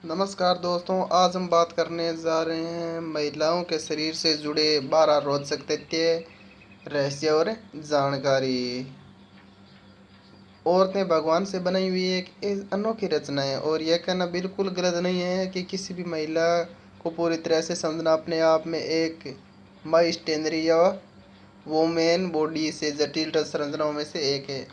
नमस्कार दोस्तों, आज हम बात करने जा रहे हैं महिलाओं के शरीर से जुड़े 12 रोचक तथ्य, रहस्य और जानकारी। औरतें भगवान से बनाई हुई एक अनोखी रचना है और यह कहना बिल्कुल गलत नहीं है कि किसी भी महिला को पूरी तरह से समझना अपने आप में एक माई स्टेनरी या वोमेन बॉडी से जटिल संरचनाओं में से एक है।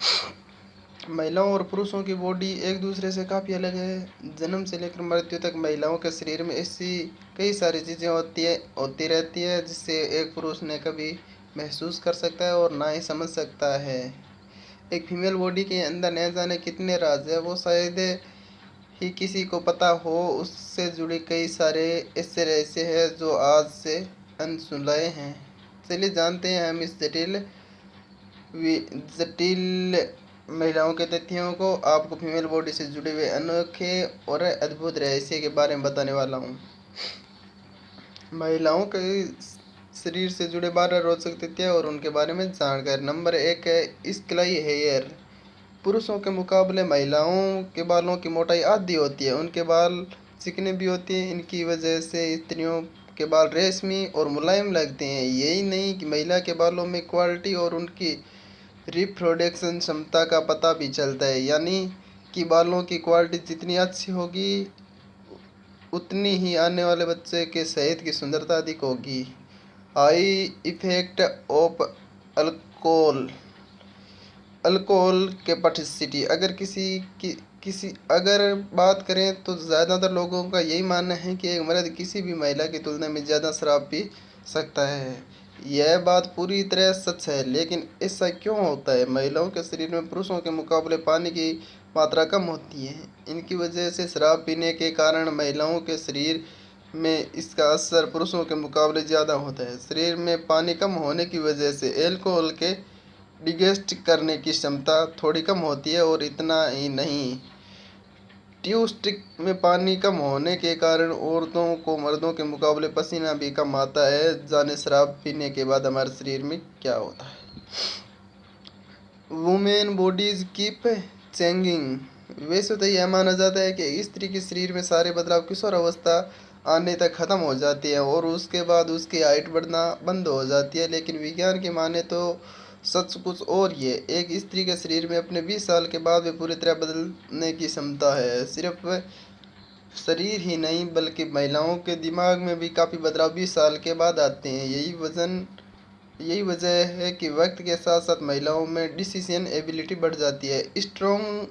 महिलाओं और पुरुषों की बॉडी एक दूसरे से काफ़ी अलग है। जन्म से लेकर मृत्यु तक महिलाओं के शरीर में ऐसी कई सारी चीज़ें होती रहती है जिससे एक पुरुष ने कभी महसूस कर सकता है और ना ही समझ सकता है। एक फीमेल बॉडी के अंदर न जाने कितने राज है, वो शायद ही किसी को पता हो। उससे जुड़े कई सारे ऐसे रहस्य हैं जो आज से अनसुलझे हैं। चलिए जानते हैं हम इस जटिल महिलाओं के तथ्यों को। आपको फीमेल बॉडी से जुड़े हुए अनोखे और अद्भुत रहस्य के बारे में बताने वाला हूँ। महिलाओं के शरीर से जुड़े 12 रोचक तथ्य और उनके बारे में जानकारी। नंबर 1 है स्कलाई हेयर। पुरुषों के मुकाबले महिलाओं के बालों की मोटाई आधी होती है। उनके बाल चिकने भी होते हैं। इनकी वजह से स्त्रियों के बाल रेशमी और मुलायम लगते हैं। यही नहीं कि महिला के बालों में क्वालिटी और उनकी रिप्रोडक्शन क्षमता का पता भी चलता है, यानी कि बालों की क्वालिटी जितनी अच्छी होगी उतनी ही आने वाले बच्चे के सेहत की सुंदरता अधिक होगी। High effect of alcohol alcohol capacity. अगर बात करें तो ज़्यादातर लोगों का यही मानना है कि एक मर्द किसी भी महिला की तुलना में ज़्यादा शराब पी सकता है। यह बात पूरी तरह सच है, लेकिन ऐसा क्यों होता है? महिलाओं के शरीर में पुरुषों के मुकाबले पानी की मात्रा कम होती है। इनकी वजह से शराब पीने के कारण महिलाओं के शरीर में इसका असर पुरुषों के मुकाबले ज़्यादा होता है। शरीर में पानी कम होने की वजह से अल्कोहल के डिजेस्ट करने की क्षमता थोड़ी कम होती है। और इतना ही नहीं, ट्यूस्टिक में पानी कम होने के कारण औरतों को मर्दों के मुकाबले पसीना भी कम आता है। जाने शराब पीने के बाद हमारे शरीर में क्या होता है। Women bodies keep changing. वैसे तो यह माना जाता है कि स्त्री के शरीर में सारे बदलाव किशोर अवस्था आने तक खत्म हो जाती है और उसके बाद उसकी हाइट बढ़ना बंद हो जाती है, लेकिन विज्ञान की माने तो सच कुछ और ये। एक स्त्री के शरीर में अपने 20 साल के बाद भी पूरी तरह बदलने की क्षमता है। सिर्फ शरीर ही नहीं बल्कि महिलाओं के दिमाग में भी काफ़ी बदलाव 20 साल के बाद आते हैं। यही वजह है कि वक्त के साथ साथ महिलाओं में डिसीजन एबिलिटी बढ़ जाती है। Strong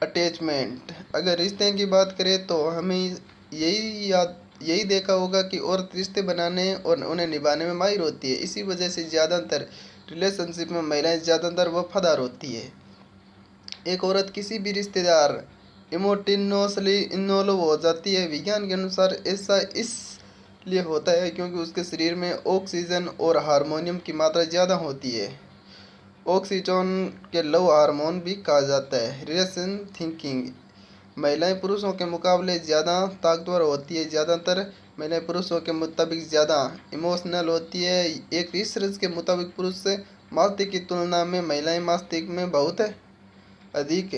attachment. अगर रिश्ते की बात करें तो हमें यही देखा होगा कि औरत रिश्ते बनाने और उन्हें निभाने में माहिर होती है। इसी वजह से ज़्यादातर रिलेशनशिप में महिलाएं ज़्यादातर वफादार होती है। एक औरत किसी भी रिश्तेदार इमोटिनोसली इन्वॉल्व हो जाती है। विज्ञान के अनुसार ऐसा इसलिए होता है क्योंकि उसके शरीर में ऑक्सीजन और हार्मोनियम की मात्रा ज़्यादा होती है। ऑक्सीटोन के लव हार्मोन भी कहा जाता है। Relation thinking. महिलाएं पुरुषों के मुकाबले ज़्यादा ताकतवर होती है। ज़्यादातर महिलाएं पुरुषों के मुताबिक ज़्यादा इमोशनल होती है। एक रिसर्च के मुताबिक पुरुष मस्तिष्क की तुलना में महिलाएं मस्तिष्क में बहुत अधिक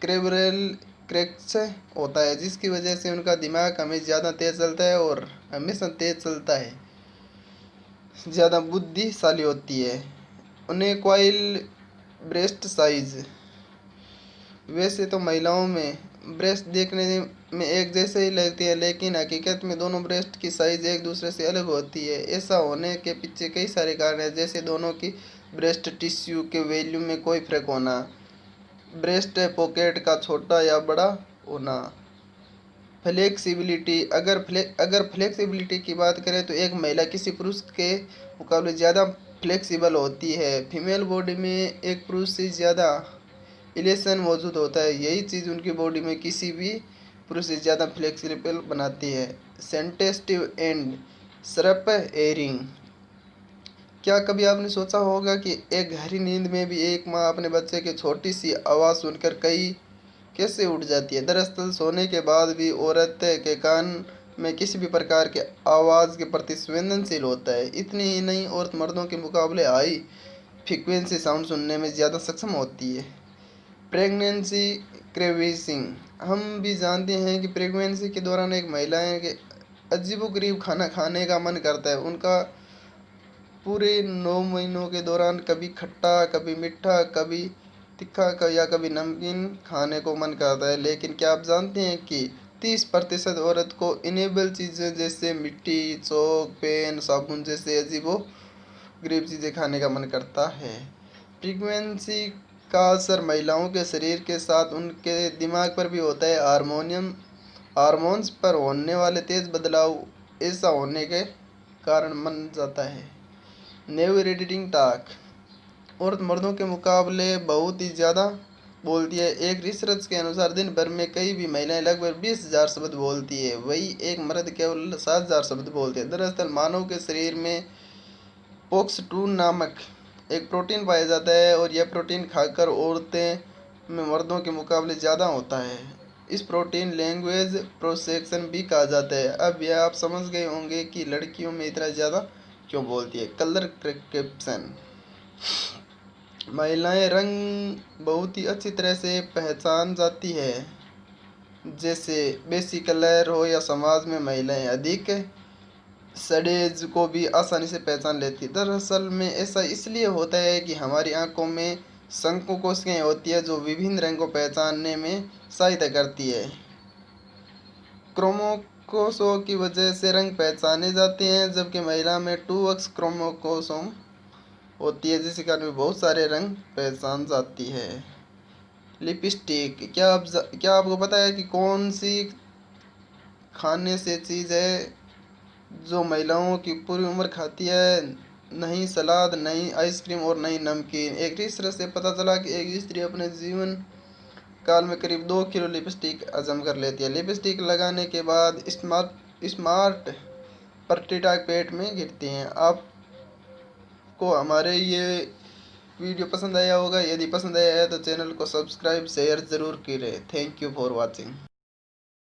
क्रेबरल क्रैक्स होता है, जिसकी वजह से उनका दिमाग हमें ज़्यादा तेज़ चलता है और हमेशा तेज़ चलता है, ज़्यादा बुद्धिशाली होती है। उन्हें कॉइल ब्रेस्ट साइज। वैसे तो महिलाओं में ब्रेस्ट देखने में एक जैसे ही लगते हैं, लेकिन हकीकत में दोनों ब्रेस्ट की साइज एक दूसरे से अलग होती है। ऐसा होने के पीछे कई सारे कारण हैं, जैसे दोनों की ब्रेस्ट टिश्यू के वैल्यू में कोई फर्क होना, ब्रेस्ट पॉकेट का छोटा या बड़ा होना, फ्लेक्सिबिलिटी। अगर फ्लेक्सिबिलिटी की बात करें तो एक महिला किसी पुरुष के मुकाबले ज़्यादा फ्लेक्सिबल होती है। फीमेल बॉडी में एक पुरुष से ज़्यादा इलेक्शन मौजूद होता है। यही चीज़ उनकी बॉडी में किसी भी पुरुष से ज़्यादा फ्लेक्सिबल बनाती है। सेंटेटिव एंड सरप एयरिंग। क्या कभी आपने सोचा होगा कि एक गहरी नींद में भी एक माँ अपने बच्चे की छोटी सी आवाज़ सुनकर कई कैसे उठ जाती है? दरअसल सोने के बाद भी औरत के कान में किसी भी प्रकार के आवाज़ के प्रति संवेदनशील होता है। इतनी ही नहीं, औरत मर्दों के मुकाबले हाई फ्रीक्वेंसी साउंड सुनने में ज़्यादा सक्षम होती है। Pregnancy craving. हम भी जानते हैं कि प्रेगनेंसी के दौरान एक महिलाएं के अजीबोगरीब खाना खाने का मन करता है। उनका पूरे 9 महीनों के दौरान कभी खट्टा, कभी मीठा, कभी तीखा या कभी नमकीन खाने को मन करता है। लेकिन क्या आप जानते हैं कि 30% औरत को इनेबल चीज़ें जैसे मिट्टी, चौक, पेन, साबुन जैसे अजीबो गरीब चीज़ें खाने का मन करता है। प्रेगनेंसी का असर महिलाओं के शरीर के साथ उनके दिमाग पर भी होता है। हार्मोन्स पर होने वाले तेज बदलाव ऐसा होने के कारण बन जाता है। Never editing talk. औरत मर्दों के मुकाबले बहुत ही ज़्यादा बोलती है। एक रिसर्च के अनुसार दिन भर में कई भी महिलाएं लगभग 20,000 शब्द बोलती है, वही एक मर्द केवल 7,000 शब्द बोलते हैं। दरअसल मानव के शरीर में पोक्स2 नामक एक प्रोटीन पाया जाता है और यह प्रोटीन खाकर औरतें में मर्दों के मुकाबले ज़्यादा होता है। इस प्रोटीन लैंग्वेज प्रोसेसन भी कहा जाता है। अब यह आप समझ गए होंगे कि लड़कियों में इतना ज़्यादा क्यों बोलती है। Colour prescription. महिलाएं रंग बहुत ही अच्छी तरह से पहचान जाती है। जैसे बेसिक कलर हो या समाज में महिलाएं अधिक शेड्स को भी आसानी से पहचान लेती है। दरअसल में ऐसा इसलिए होता है कि हमारी आंखों में संको कोशिकाएं होती है जो विभिन्न रंग को पहचानने में सहायता करती है। क्रोमोसोम की वजह से रंग पहचाने जाते हैं, जबकि महिला में 2x क्रोमोसोम होती है जिसके कारण बहुत सारे रंग पहचान जाती है। लिपस्टिक। क्या आपको पता है कि कौन सी खाने से चीज़ है जो महिलाओं की पूरी उम्र खाती है? नहीं सलाद, नहीं आइसक्रीम और नहीं नमकीन। एक रिसर्च से पता चला कि एक स्त्री अपने जीवन काल में करीब 2 किलो लिपस्टिक हजम कर लेती है। लिपस्टिक लगाने के बाद स्मार्ट पर्टिटा पेट में गिरती हैं। आपको हमारे ये वीडियो पसंद आया होगा। यदि पसंद आया है तो चैनल को सब्सक्राइब शेयर ज़रूर करें। Thank you for watching.